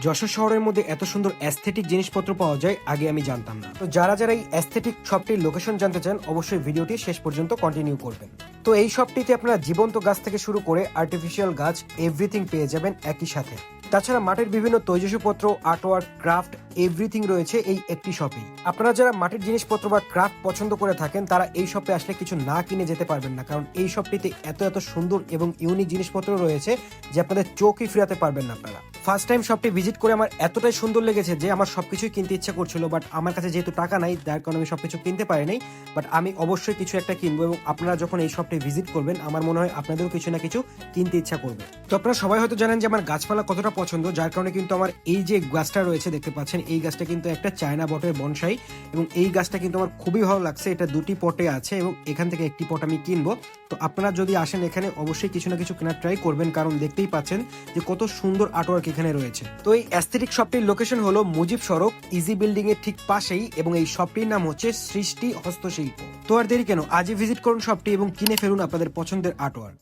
যশোর শহরের মধ্যে এত সুন্দর অ্যাস্থেটিক জিনিসপত্র পাওয়া যায় আগে আমি জানতাম না। তো যারা যারা এই অ্যাস্থেটিক শপটির লোকেশন জানতে চান অবশ্যই ভিডিওটি শেষ পর্যন্ত কন্টিনিউ করবেন। তো এই শপটিতে আপনারা জীবন্ত গাছ থেকে শুরু করে আর্টিফিশিয়াল গাছ এভরিথিং পেয়ে যাবেন একই সাথে। তাছাড়া মাটির বিভিন্ন তৈজসপত্র, আর্টওয়ার্ক, ক্রাফট এভরিথিং রয়েছে এই একটি শপেই। আপনারা যারা মাটির জিনিসপত্র বা ক্রাফট পছন্দ করে থাকেন তারা এই শপে আসলে কিছু না কিনে যেতে পারবেন না, কারণ এই শপটিতে এত এত সুন্দর এবং ইউনিক জিনিসপত্র রয়েছে যে আপনাদের চোখই ফিরাতে পারবেন না আপনারা। ফার্স্ট টাইম শপটি ভিজিট করে আমার এতটাই সুন্দর লেগেছে যে আমার সবকিছুই কিনতে ইচ্ছা করছিল, বাট আমার কাছে যেহেতু টাকা নাই যার কারণে আমি সবকিছু কিনতে পারি নাই। বাট আমি অবশ্যই কিছু একটা কিনবো এবং আপনারা যখন এই শপটি ভিজিট করবেন আমার মনে হয় আপনাদেরও কিছু না কিছু কিনতে ইচ্ছা করবে। তো আপনারা সবাই হয়তো জানেন যে আমার গাছপালা কতটা পছন্দ, যার কারণে কিন্তু আমার এই যে গাছটা রয়েছে দেখতে পাচ্ছেন, এই গাছটা কিন্তু একটা চায়না বটের বনসাই এবং এই গাছটা কিন্তু আমার খুবই ভালো লাগছে। এটা দুটি পটে আছে এবং এখান থেকে একটি পট আমি কিনবো। তো আপনারা যদি আসেন এখানে অবশ্যই কিছু না কিছু কেনার ট্রাই করবেন, কারণ দেখতেই পাচ্ছেন যে কত সুন্দর আর্টওয়ার্ক এখানে রয়েছে। তো এই অ্যাস্থেটিক শপটির লোকেশন হলো মুজিব সড়ক ইজি বিল্ডিং এর ঠিক পাশেই এবং এই শপটির নাম হচ্ছে সৃষ্টি হস্তশিল্প। তো আর দেরি কেন, আজই ভিজিট করুন শপটি এবং কিনে ফেলুন আপনাদের পছন্দের আর্টওয়ার্ক।